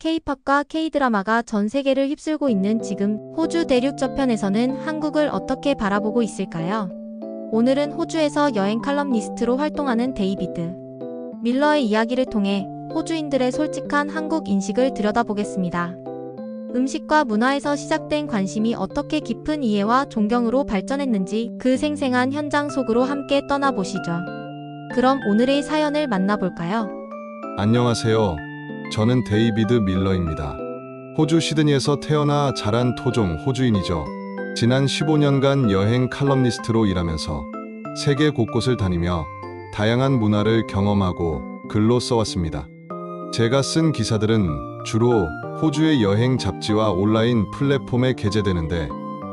K-팝과 K-드라마가 전 세계를 휩쓸고 있는 지금 호주 대륙 저편에서는 한국을 어떻게 바라보고 있을까요? 오늘은 호주에서 여행 칼럼니스트로 활동하는 데이비드 밀러의 이야기를 통해 호주인들의 솔직한 한국 인식을 들여다보겠습니다. 음식과 문화에서 시작된 관심이 어떻게 깊은 이해와 존경으로 발전했는지 그 생생한 현장 속으로 함께 떠나보시죠. 그럼 오늘의 사연을 만나볼까요? 안녕하세요. 저는 데이비드 밀러입니다. 호주 시드니에서 태어나 자란 토종 호주인이죠. 지난 15년간 여행 칼럼니스트로 일하면서 세계 곳곳을 다니며 다양한 문화를 경험하고 글로 써왔습니다. 제가 쓴 기사들은 주로 호주의 여행 잡지와 온라인 플랫폼에 게재되는데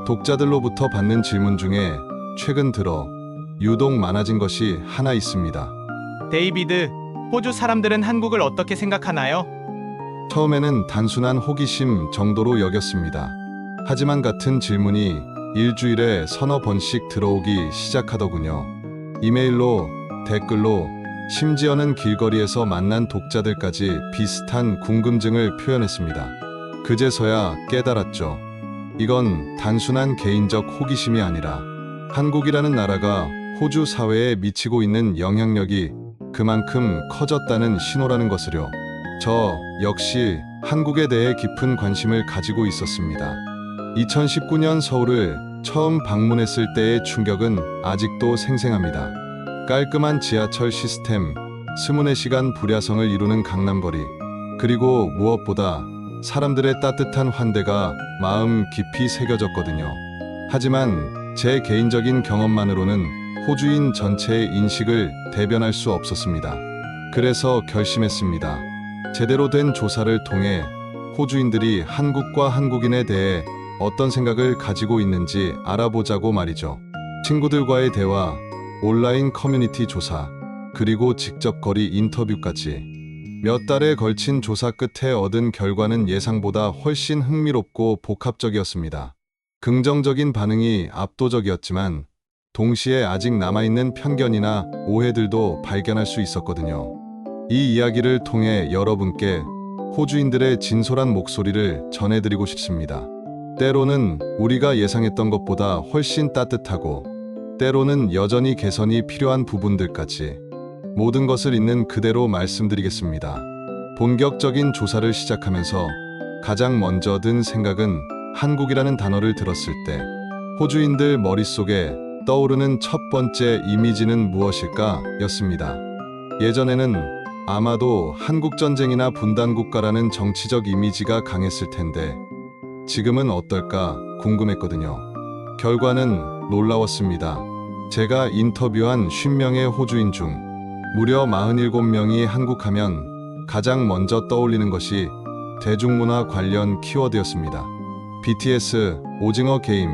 독자들로부터 받는 질문 중에 최근 들어 유독 많아진 것이 하나 있습니다. 데이비드, 호주 사람들은 한국을 어떻게 생각하나요? 처음에는 단순한 호기심 정도로 여겼습니다. 하지만 같은 질문이 일주일에 서너 번씩 들어오기 시작하더군요. 이메일로, 댓글로, 심지어는 길거리에서 만난 독자들까지 비슷한 궁금증을 표현했습니다. 그제서야 깨달았죠. 이건 단순한 개인적 호기심이 아니라 한국이라는 나라가 호주 사회에 미치고 있는 영향력이 그만큼 커졌다는 신호라는 것을요. 저 역시 한국에 대해 깊은 관심을 가지고 있었습니다. 2019년 서울을 처음 방문했을 때의 충격은 아직도 생생합니다. 깔끔한 지하철 시스템, 24시간 불야성을 이루는 강남거리, 그리고 무엇보다 사람들의 따뜻한 환대가 마음 깊이 새겨졌거든요. 하지만 제 개인적인 경험만으로는 호주인 전체의 인식을 대변할 수 없었습니다. 그래서 결심했습니다. 제대로 된 조사를 통해 호주인들이 한국과 한국인에 대해 어떤 생각을 가지고 있는지 알아보자고 말이죠. 친구들과의 대화, 온라인 커뮤니티 조사, 그리고 직접 거리 인터뷰까지 몇 달에 걸친 조사 끝에 얻은 결과는 예상보다 훨씬 흥미롭고 복합적이었습니다. 긍정적인 반응이 압도적이었지만 동시에 아직 남아있는 편견이나 오해들도 발견할 수 있었거든요. 이 이야기를 통해 여러분께 호주인들의 진솔한 목소리를 전해드리고 싶습니다. 때로는 우리가 예상했던 것보다 훨씬 따뜻하고, 때로는 여전히 개선이 필요한 부분들까지 모든 것을 있는 그대로 말씀드리겠습니다. 본격적인 조사를 시작하면서 가장 먼저 든 생각은 한국이라는 단어를 들었을 때 호주인들 머릿속에 떠오르는 첫 번째 이미지는 무엇일까 였습니다. 예전에는 아마도 한국전쟁이나 분단국가라는 정치적 이미지가 강했을 텐데 지금은 어떨까 궁금했거든요. 결과는 놀라웠습니다. 제가 인터뷰한 50명의 호주인 중 무려 47명이 한국하면 가장 먼저 떠올리는 것이 대중문화 관련 키워드였습니다. BTS, 오징어 게임,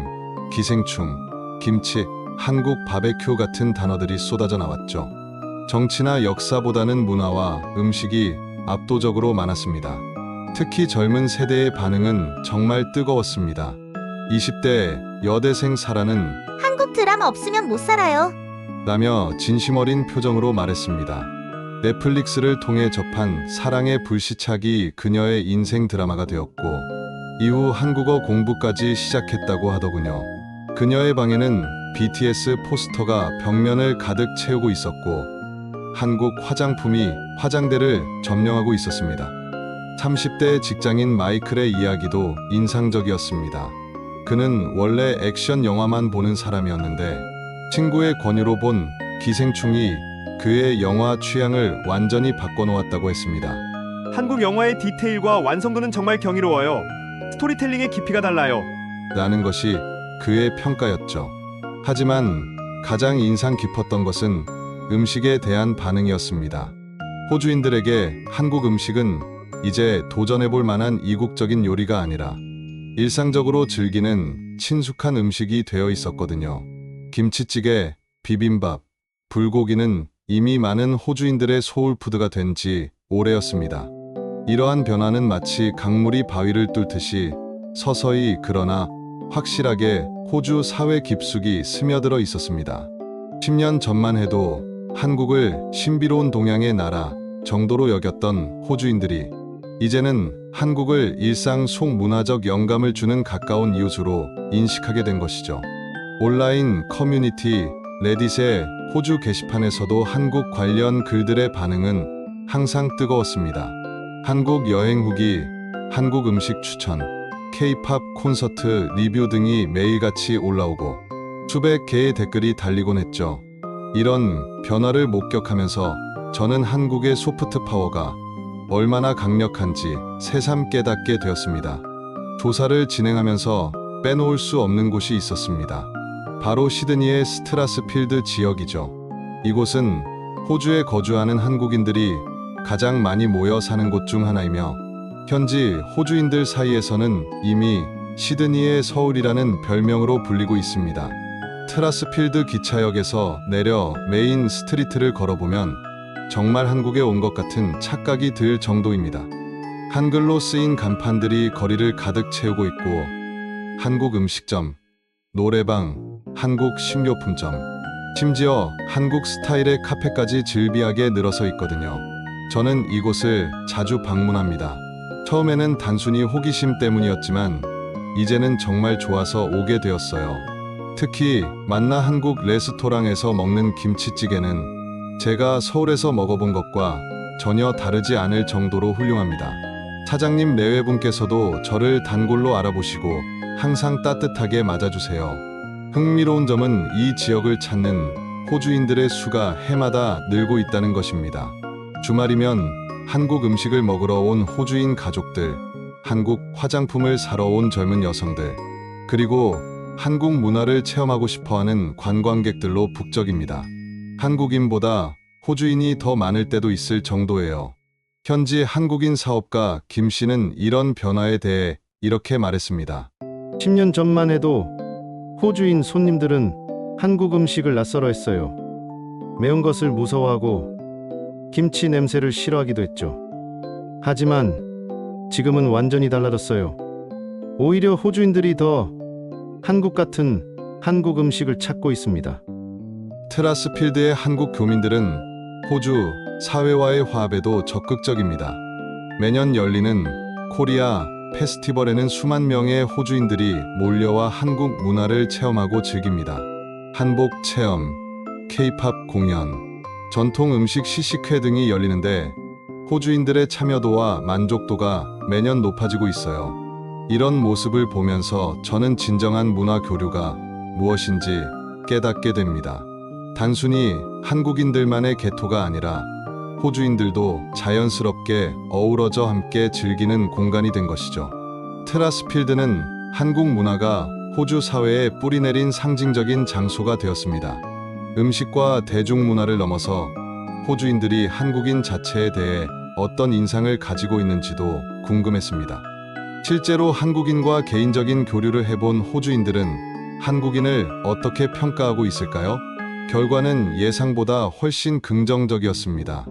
기생충, 김치, 한국 바베큐 같은 단어들이 쏟아져 나왔죠. 정치나 역사보다는 문화와 음식이 압도적으로 많았습니다. 특히 젊은 세대의 반응은 정말 뜨거웠습니다. 20대 여대생 사라는 한국 드라마 없으면 못 살아요. 라며 진심 어린 표정으로 말했습니다. 넷플릭스를 통해 접한 사랑의 불시착이 그녀의 인생 드라마가 되었고 이후 한국어 공부까지 시작했다고 하더군요. 그녀의 방에는 BTS 포스터가 벽면을 가득 채우고 있었고 한국 화장품이 화장대를 점령하고 있었습니다. 30대 직장인 마이클의 이야기도 인상적이었습니다. 그는 원래 액션 영화만 보는 사람이었는데 친구의 권유로 본 기생충이 그의 영화 취향을 완전히 바꿔놓았다고 했습니다. 한국 영화의 디테일과 완성도는 정말 경이로워요. 스토리텔링의 깊이가 달라요. 라는 것이 그의 평가였죠. 하지만 가장 인상 깊었던 것은 음식에 대한 반응이었습니다. 호주인들에게 한국 음식은 이제 도전해볼 만한 이국적인 요리가 아니라 일상적으로 즐기는 친숙한 음식이 되어 있었거든요. 김치찌개, 비빔밥, 불고기는 이미 많은 호주인들의 소울푸드가 된 지 오래였습니다. 이러한 변화는 마치 강물이 바위를 뚫듯이 서서히 그러나 확실하게 호주 사회 깊숙이 스며들어 있었습니다. 10년 전만 해도 한국을 신비로운 동양의 나라 정도로 여겼던 호주인들이 이제는 한국을 일상 속 문화적 영감을 주는 가까운 이웃으로 인식하게 된 것이죠. 온라인 커뮤니티 레딧의 호주 게시판에서도 한국 관련 글들의 반응은 항상 뜨거웠습니다. 한국 여행 후기, 한국 음식 추천, K-팝 콘서트 리뷰 등이 매일같이 올라오고 수백 개의 댓글이 달리곤 했죠. 이런 변화를 목격하면서 저는 한국의 소프트 파워가 얼마나 강력한지 새삼 깨닫게 되었습니다. 조사를 진행하면서 빼놓을 수 없는 곳이 있었습니다. 바로 시드니의 스트라스필드 지역이죠. 이곳은 호주에 거주하는 한국인들이 가장 많이 모여 사는 곳 중 하나이며 현지 호주인들 사이에서는 이미 시드니의 서울이라는 별명으로 불리고 있습니다. 트라스필드 기차역에서 내려 메인 스트리트를 걸어보면 정말 한국에 온 것 같은 착각이 들 정도입니다. 한글로 쓰인 간판들이 거리를 가득 채우고 있고 한국 음식점, 노래방, 한국 식료품점, 심지어 한국 스타일의 카페까지 즐비하게 늘어서 있거든요. 저는 이곳을 자주 방문합니다. 처음에는 단순히 호기심 때문이었지만 이제는 정말 좋아서 오게 되었어요. 특히 만나 한국 레스토랑에서 먹는 김치찌개는 제가 서울에서 먹어본 것과 전혀 다르지 않을 정도로 훌륭합니다. 사장님 내외분께서도 저를 단골로 알아보시고 항상 따뜻하게 맞아주세요. 흥미로운 점은 이 지역을 찾는 호주인들의 수가 해마다 늘고 있다는 것입니다. 주말이면 한국 음식을 먹으러 온 호주인 가족들, 한국 화장품을 사러 온 젊은 여성들, 그리고 한국 문화를 체험하고 싶어하는 관광객들로 북적입니다. 한국인보다 호주인이 더 많을 때도 있을 정도예요. 현지 한국인 사업가 김 씨는 이런 변화에 대해 이렇게 말했습니다. 10년 전만 해도 호주인 손님들은 한국 음식을 낯설어 했어요. 매운 것을 무서워하고 김치 냄새를 싫어하기도 했죠. 하지만 지금은 완전히 달라졌어요. 오히려 호주인들이 더 한국 같은 한국 음식을 찾고 있습니다. 트라스필드의 한국 교민들은 호주 사회와의 화합에도 적극적입니다. 매년 열리는 코리아 페스티벌에는 수만 명의 호주인들이 몰려와 한국 문화를 체험하고 즐깁니다. 한복 체험, K-팝 공연, 전통 음식 시식회 등이 열리는데 호주인들의 참여도와 만족도가 매년 높아지고 있어요. 이런 모습을 보면서 저는 진정한 문화 교류가 무엇인지 깨닫게 됩니다. 단순히 한국인들만의 개토가 아니라 호주인들도 자연스럽게 어우러져 함께 즐기는 공간이 된 것이죠. 트라스필드는 한국 문화가 호주 사회에 뿌리내린 상징적인 장소가 되었습니다. 음식과 대중문화를 넘어서 호주인들이 한국인 자체에 대해 어떤 인상을 가지고 있는지도 궁금했습니다. 실제로 한국인과 개인적인 교류를 해본 호주인들은 한국인을 어떻게 평가하고 있을까요? 결과는 예상보다 훨씬 긍정적이었습니다.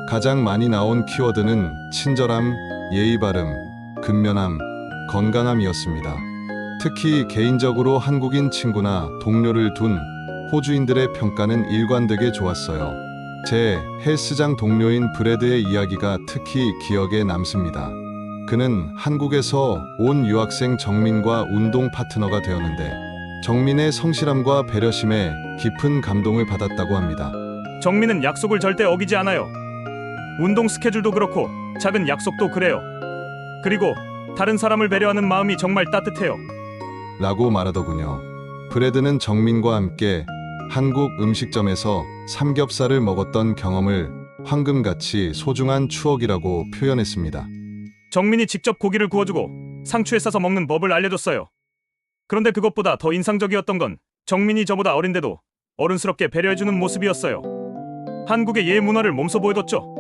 가장 많이 나온 키워드는 친절함, 예의 바름, 근면함, 건강함이었습니다. 특히 개인적으로 한국인 친구나 동료를 둔 호주인들의 평가는 일관되게 좋았어요. 제 헬스장 동료인 브래드의 이야기가 특히 기억에 남습니다. 그는 한국에서 온 유학생 정민과 운동 파트너가 되었는데 정민의 성실함과 배려심에 깊은 감동을 받았다고 합니다. 정민은 약속을 절대 어기지 않아요. 운동 스케줄도 그렇고 작은 약속도 그래요. 그리고 다른 사람을 배려하는 마음이 정말 따뜻해요. 라고 말하더군요. 브래드는 정민과 함께 한국 음식점에서 삼겹살을 먹었던 경험을 황금같이 소중한 추억이라고 표현했습니다. 정민이 직접 고기를 구워주고 상추에 싸서 먹는 법을 알려줬어요. 그런데 그것보다 더 인상적이었던 건 정민이 저보다 어린데도 어른스럽게 배려해주는 모습이었어요. 한국의 예 문화를 몸소 보여줬죠.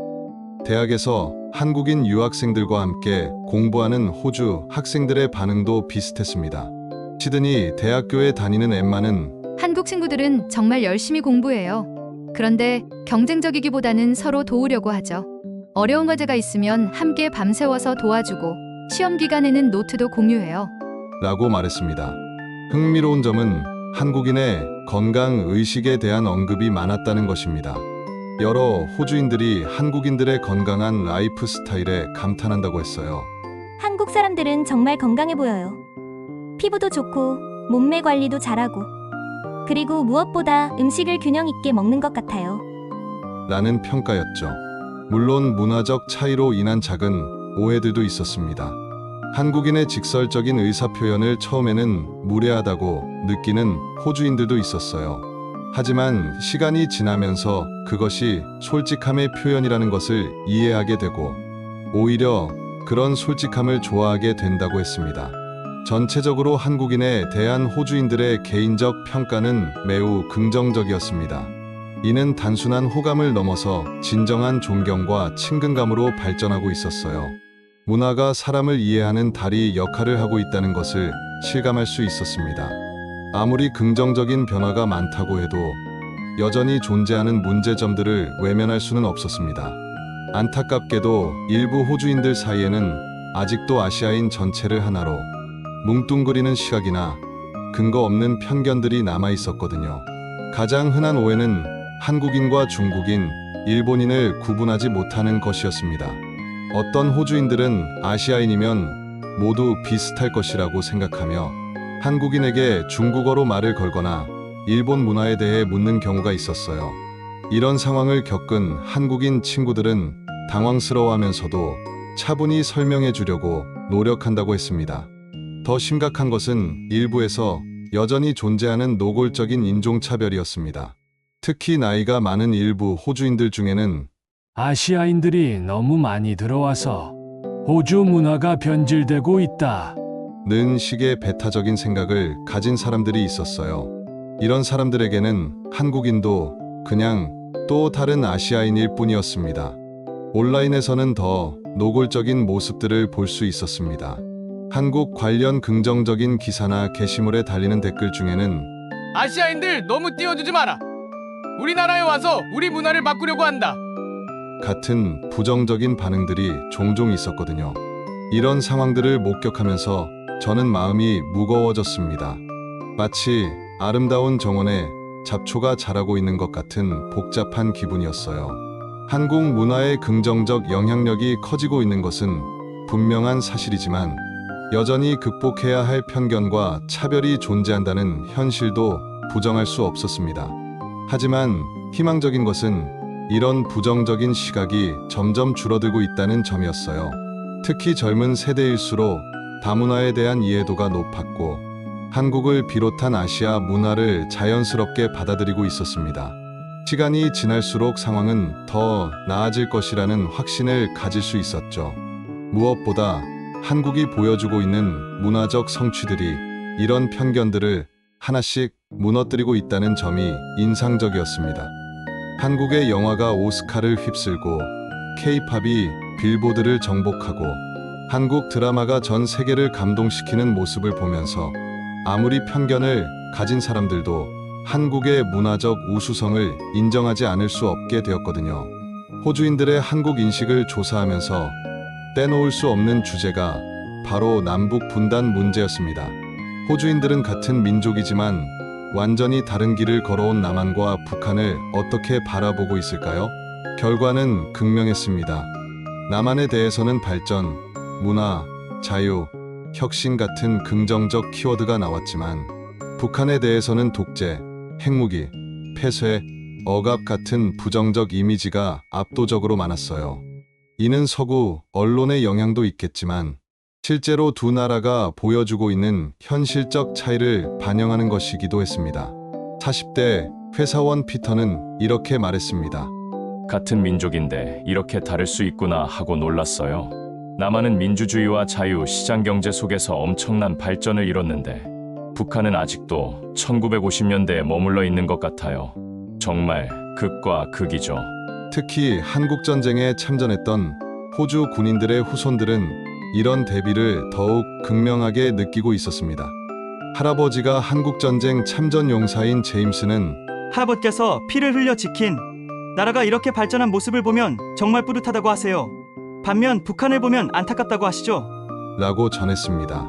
대학에서 한국인 유학생들과 함께 공부하는 호주 학생들의 반응도 비슷했습니다. 시드니 대학교에 다니는 엠마는 한국 친구들은 정말 열심히 공부해요. 그런데 경쟁적이기보다는 서로 도우려고 하죠. 어려운 과제가 있으면 함께 밤새워서 도와주고 시험 기간에는 노트도 공유해요. 라고 말했습니다. 흥미로운 점은 한국인의 건강 의식에 대한 언급이 많았다는 것입니다. 여러 호주인들이 한국인들의 건강한 라이프 스타일에 감탄한다고 했어요. 한국 사람들은 정말 건강해 보여요. 피부도 좋고 몸매 관리도 잘하고 그리고 무엇보다 음식을 균형 있게 먹는 것 같아요. 라는 평가였죠. 물론 문화적 차이로 인한 작은 오해들도 있었습니다. 한국인의 직설적인 의사표현을 처음에는 무례하다고 느끼는 호주인들도 있었어요. 하지만 시간이 지나면서 그것이 솔직함의 표현이라는 것을 이해하게 되고 오히려 그런 솔직함을 좋아하게 된다고 했습니다. 전체적으로 한국인에 대한 호주인들의 개인적 평가는 매우 긍정적이었습니다. 이는 단순한 호감을 넘어서 진정한 존경과 친근감으로 발전하고 있었어요. 문화가 사람을 이해하는 다리 역할을 하고 있다는 것을 실감할 수 있었습니다. 아무리 긍정적인 변화가 많다고 해도 여전히 존재하는 문제점들을 외면할 수는 없었습니다. 안타깝게도 일부 호주인들 사이에는 아직도 아시아인 전체를 하나로 뭉뚱그리는 시각이나 근거 없는 편견들이 남아 있었거든요. 가장 흔한 오해는 한국인과 중국인, 일본인을 구분하지 못하는 것이었습니다. 어떤 호주인들은 아시아인이면 모두 비슷할 것이라고 생각하며 한국인에게 중국어로 말을 걸거나 일본 문화에 대해 묻는 경우가 있었어요. 이런 상황을 겪은 한국인 친구들은 당황스러워하면서도 차분히 설명해 주려고 노력한다고 했습니다. 더 심각한 것은 일부에서 여전히 존재하는 노골적인 인종차별이었습니다. 특히 나이가 많은 일부 호주인들 중에는 아시아인들이 너무 많이 들어와서 호주 문화가 변질되고 있다. 는 식의 배타적인 생각을 가진 사람들이 있었어요. 이런 사람들에게는 한국인도 그냥 또 다른 아시아인일 뿐이었습니다. 온라인에서는 더 노골적인 모습들을 볼 수 있었습니다. 한국 관련 긍정적인 기사나 게시물에 달리는 댓글 중에는 아시아인들 너무 띄워주지 마라. 우리나라에 와서 우리 문화를 바꾸려고 한다. 같은 부정적인 반응들이 종종 있었거든요. 이런 상황들을 목격하면서 저는 마음이 무거워졌습니다. 마치 아름다운 정원에 잡초가 자라고 있는 것 같은 복잡한 기분이었어요. 한국 문화의 긍정적 영향력이 커지고 있는 것은 분명한 사실이지만 여전히 극복해야 할 편견과 차별이 존재한다는 현실도 부정할 수 없었습니다. 하지만 희망적인 것은 이런 부정적인 시각이 점점 줄어들고 있다는 점이었어요. 특히 젊은 세대일수록 다문화에 대한 이해도가 높았고 한국을 비롯한 아시아 문화를 자연스럽게 받아들이고 있었습니다. 시간이 지날수록 상황은 더 나아질 것이라는 확신을 가질 수 있었죠. 무엇보다 한국이 보여주고 있는 문화적 성취들이 이런 편견들을 하나씩 무너뜨리고 있다는 점이 인상적이었습니다. 한국의 영화가 오스카를 휩쓸고 K-팝이 빌보드를 정복하고 한국 드라마가 전 세계를 감동시키는 모습을 보면서 아무리 편견을 가진 사람들도 한국의 문화적 우수성을 인정하지 않을 수 없게 되었거든요. 호주인들의 한국 인식을 조사하면서 떼놓을 수 없는 주제가 바로 남북 분단 문제였습니다. 호주인들은 같은 민족이지만 완전히 다른 길을 걸어온 남한과 북한을 어떻게 바라보고 있을까요? 결과는 극명했습니다. 남한에 대해서는 발전, 문화, 자유, 혁신 같은 긍정적 키워드가 나왔지만 북한에 대해서는 독재, 핵무기, 폐쇄, 억압 같은 부정적 이미지가 압도적으로 많았어요. 이는 서구 언론의 영향도 있겠지만 실제로 두 나라가 보여주고 있는 현실적 차이를 반영하는 것이기도 했습니다. 40대 회사원 피터는 이렇게 말했습니다. 같은 민족인데 이렇게 다를 수 있구나 하고 놀랐어요. 남한은 민주주의와 자유, 시장경제 속에서 엄청난 발전을 이뤘는데 북한은 아직도 1950년대에 머물러 있는 것 같아요. 정말 극과 극이죠. 특히 한국전쟁에 참전했던 호주 군인들의 후손들은 이런 대비를 더욱 극명하게 느끼고 있었습니다. 할아버지가 한국전쟁 참전 용사인 제임스는 할아버지께서 피를 흘려 지킨 나라가 이렇게 발전한 모습을 보면 정말 뿌듯하다고 하세요. 반면 북한을 보면 안타깝다고 하시죠? 라고 전했습니다.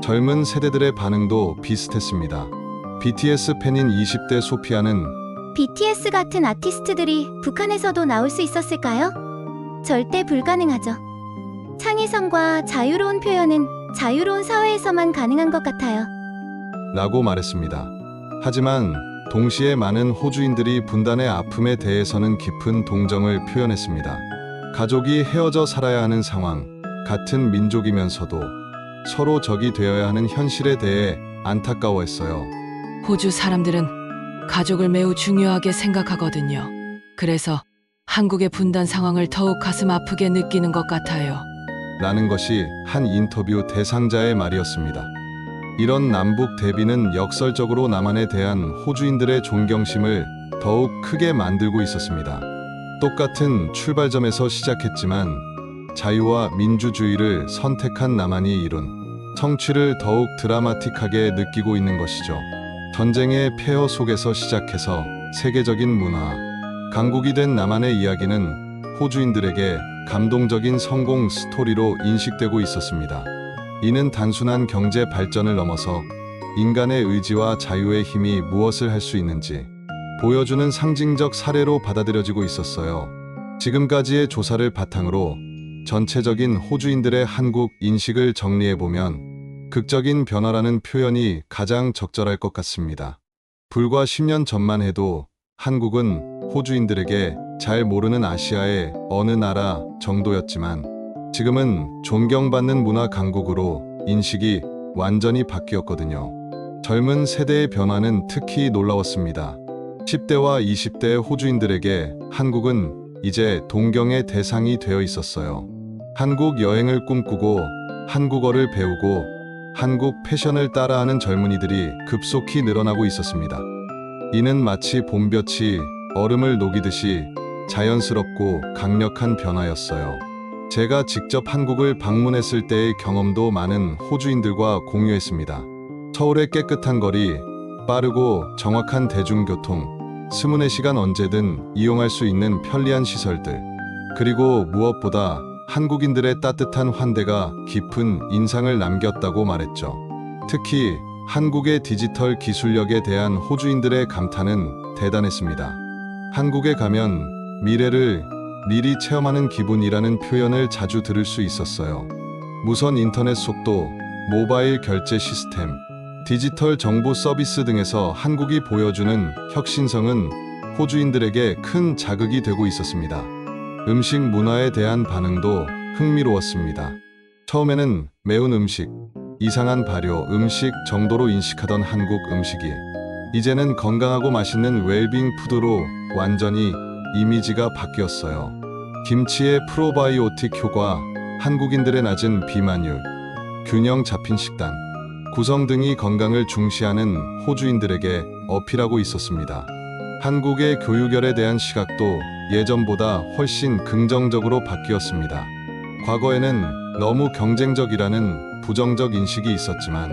젊은 세대들의 반응도 비슷했습니다. BTS 팬인 20대 소피아는 BTS 같은 아티스트들이 북한에서도 나올 수 있었을까요? 절대 불가능하죠. 창의성과 자유로운 표현은 자유로운 사회에서만 가능한 것 같아요. 라고 말했습니다. 하지만 동시에 많은 호주인들이 분단의 아픔에 대해서는 깊은 동정을 표현했습니다. 가족이 헤어져 살아야 하는 상황, 같은 민족이면서도 서로 적이 되어야 하는 현실에 대해 안타까워했어요. 호주 사람들은 가족을 매우 중요하게 생각하거든요. 그래서 한국의 분단 상황을 더욱 가슴 아프게 느끼는 것 같아요. 라는 것이 한 인터뷰 대상자의 말이었습니다. 이런 남북 대비는 역설적으로 남한에 대한 호주인들의 존경심을 더욱 크게 만들고 있었습니다. 똑같은 출발점에서 시작했지만 자유와 민주주의를 선택한 남한이 이룬 성취를 더욱 드라마틱하게 느끼고 있는 것이죠. 전쟁의 폐허 속에서 시작해서 세계적인 문화, 강국이 된 남한의 이야기는 호주인들에게 감동적인 성공 스토리로 인식되고 있었습니다. 이는 단순한 경제 발전을 넘어서 인간의 의지와 자유의 힘이 무엇을 할 수 있는지 보여주는 상징적 사례로 받아들여지고 있었어요. 지금까지의 조사를 바탕으로 전체적인 호주인들의 한국 인식을 정리해보면 극적인 변화라는 표현이 가장 적절할 것 같습니다. 불과 10년 전만 해도 한국은 호주인들에게 잘 모르는 아시아의 어느 나라 정도였지만 지금은 존경받는 문화 강국으로 인식이 완전히 바뀌었거든요. 젊은 세대의 변화는 특히 놀라웠습니다. 10대와 20대 호주인들에게 한국은 이제 동경의 대상이 되어 있었어요. 한국 여행을 꿈꾸고 한국어를 배우고 한국 패션을 따라하는 젊은이들이 급속히 늘어나고 있었습니다. 이는 마치 봄볕이 얼음을 녹이듯이 자연스럽고 강력한 변화였어요. 제가 직접 한국을 방문했을 때의 경험도 많은 호주인들과 공유했습니다. 서울의 깨끗한 거리, 빠르고 정확한 대중교통, 24시간 언제든 이용할 수 있는 편리한 시설들, 그리고 무엇보다 한국인들의 따뜻한 환대가 깊은 인상을 남겼다고 말했죠. 특히 한국의 디지털 기술력에 대한 호주인들의 감탄은 대단했습니다. 한국에 가면 미래를 미리 체험하는 기분이라는 표현을 자주 들을 수 있었어요. 무선 인터넷 속도, 모바일 결제 시스템, 디지털 정보 서비스 등에서 한국이 보여주는 혁신성은 호주인들에게 큰 자극이 되고 있었습니다. 음식 문화에 대한 반응도 흥미로웠습니다. 처음에는 매운 음식, 이상한 발효 음식 정도로 인식하던 한국 음식이 이제는 건강하고 맛있는 웰빙 푸드로 완전히 이미지가 바뀌었어요. 김치의 프로바이오틱 효과, 한국인들의 낮은 비만율, 균형 잡힌 식단, 구성 등이 건강을 중시하는 호주인들에게 어필하고 있었습니다. 한국의 교육열에 대한 시각도 예전보다 훨씬 긍정적으로 바뀌었습니다. 과거에는 너무 경쟁적이라는 부정적 인식이 있었지만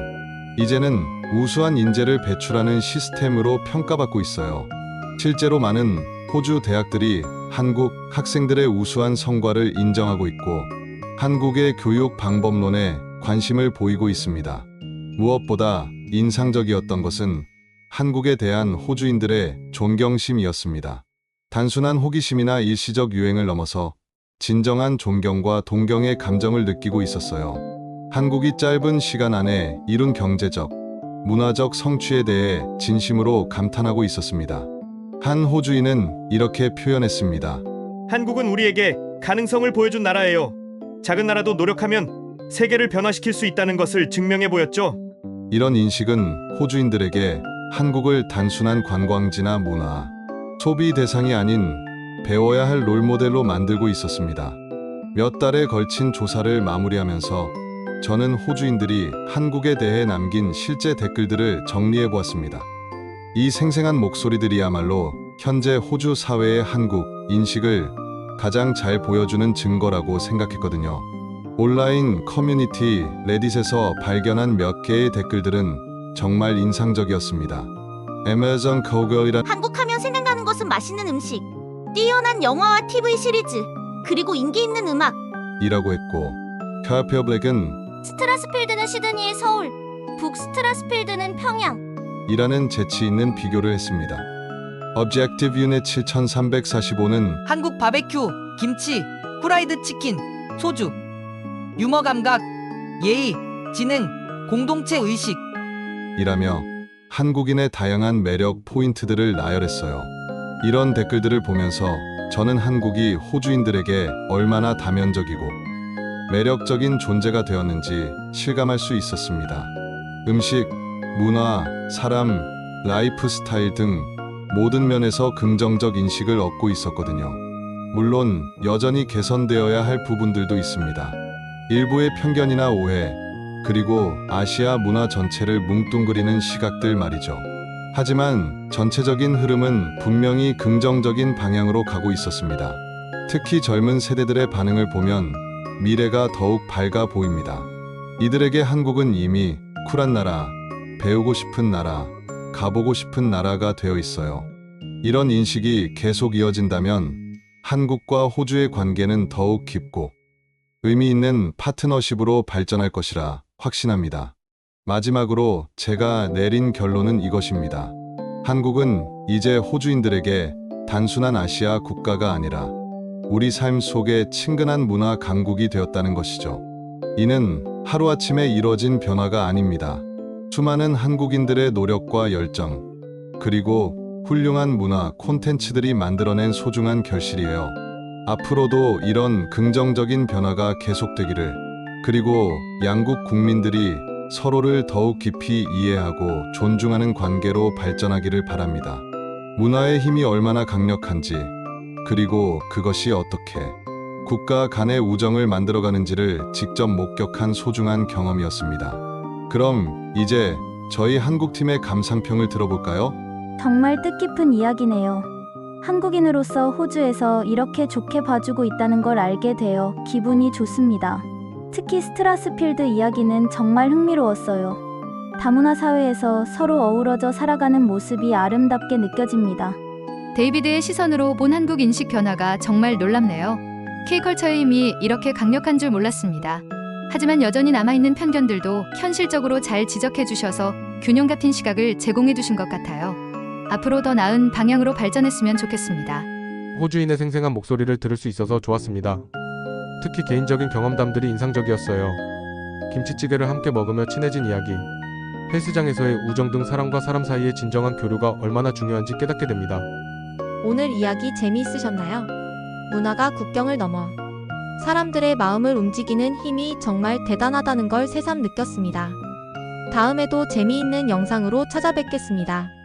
이제는 우수한 인재를 배출하는 시스템으로 평가받고 있어요. 실제로 많은 호주 대학들이 한국 학생들의 우수한 성과를 인정하고 있고 한국의 교육 방법론에 관심을 보이고 있습니다. 무엇보다 인상적이었던 것은 한국에 대한 호주인들의 존경심이었습니다. 단순한 호기심이나 일시적 유행을 넘어서 진정한 존경과 동경의 감정을 느끼고 있었어요. 한국이 짧은 시간 안에 이룬 경제적, 문화적 성취에 대해 진심으로 감탄하고 있었습니다. 한 호주인은 이렇게 표현했습니다. 한국은 우리에게 가능성을 보여준 나라예요. 작은 나라도 노력하면 세계를 변화시킬 수 있다는 것을 증명해 보였죠. 이런 인식은 호주인들에게 한국을 단순한 관광지나 문화, 소비 대상이 아닌 배워야 할 롤모델로 만들고 있었습니다. 몇 달에 걸친 조사를 마무리하면서 저는 호주인들이 한국에 대해 남긴 실제 댓글들을 정리해 보았습니다. 이 생생한 목소리들이야말로 현재 호주 사회의 한국 인식을 가장 잘 보여주는 증거라고 생각했거든요. 온라인 커뮤니티 레딧에서 발견한 몇 개의 댓글들은 정말 인상적이었습니다. 애매전 거걸이란 한국 하면 생각나는 것은 맛있는 음식, 뛰어난 영화와 TV 시리즈, 그리고 인기 있는 음악 이라고 했고 카페어 블랙은 스트라스필드는 시드니의 서울, 북 스트라스필드는 평양 이라는 재치 있는 비교를 했습니다. Objective Unit 7345는 한국 바베큐, 김치, 후라이드 치킨, 소주, 유머 감각, 예의, 지능, 공동체 의식. 이라며 한국인의 다양한 매력 포인트들을 나열했어요. 이런 댓글들을 보면서 저는 한국이 호주인들에게 얼마나 다면적이고 매력적인 존재가 되었는지 실감할 수 있었습니다. 음식, 문화, 사람, 라이프 스타일 등 모든 면에서 긍정적 인식을 얻고 있었거든요. 물론 여전히 개선되어야 할 부분들도 있습니다. 일부의 편견이나 오해, 그리고 아시아 문화 전체를 뭉뚱그리는 시각들 말이죠. 하지만 전체적인 흐름은 분명히 긍정적인 방향으로 가고 있었습니다. 특히 젊은 세대들의 반응을 보면 미래가 더욱 밝아 보입니다. 이들에게 한국은 이미 쿨한 나라, 배우고 싶은 나라, 가보고 싶은 나라가 되어 있어요. 이런 인식이 계속 이어진다면 한국과 호주의 관계는 더욱 깊고 의미 있는 파트너십으로 발전할 것이라 확신합니다. 마지막으로 제가 내린 결론은 이것입니다. 한국은 이제 호주인들에게 단순한 아시아 국가가 아니라 우리 삶 속의 친근한 문화 강국이 되었다는 것이죠. 이는 하루아침에 이뤄진 변화가 아닙니다. 수많은 한국인들의 노력과 열정, 그리고 훌륭한 문화 콘텐츠들이 만들어낸 소중한 결실이에요. 앞으로도 이런 긍정적인 변화가 계속되기를, 그리고 양국 국민들이 서로를 더욱 깊이 이해하고 존중하는 관계로 발전하기를 바랍니다. 문화의 힘이 얼마나 강력한지, 그리고 그것이 어떻게 국가 간의 우정을 만들어가는지를 직접 목격한 소중한 경험이었습니다. 그럼 이제 저희 한국팀의 감상평을 들어볼까요? 정말 뜻깊은 이야기네요. 한국인으로서 호주에서 이렇게 좋게 봐주고 있다는 걸 알게 되어 기분이 좋습니다. 특히 스트라스필드 이야기는 정말 흥미로웠어요. 다문화 사회에서 서로 어우러져 살아가는 모습이 아름답게 느껴집니다. 데이비드의 시선으로 본 한국 인식 변화가 정말 놀랍네요. K컬처의 힘이 이렇게 강력한 줄 몰랐습니다. 하지만 여전히 남아있는 편견들도 현실적으로 잘 지적해 주셔서 균형 같은 시각을 제공해 주신 것 같아요. 앞으로 더 나은 방향으로 발전했으면 좋겠습니다. 호주인의 생생한 목소리를 들을 수 있어서 좋았습니다. 특히 개인적인 경험담들이 인상적이었어요. 김치찌개를 함께 먹으며 친해진 이야기, 헬스장에서의 우정 등 사람과 사람 사이의 진정한 교류가 얼마나 중요한지 깨닫게 됩니다. 오늘 이야기 재미있으셨나요? 문화가 국경을 넘어 사람들의 마음을 움직이는 힘이 정말 대단하다는 걸 새삼 느꼈습니다. 다음에도 재미있는 영상으로 찾아뵙겠습니다.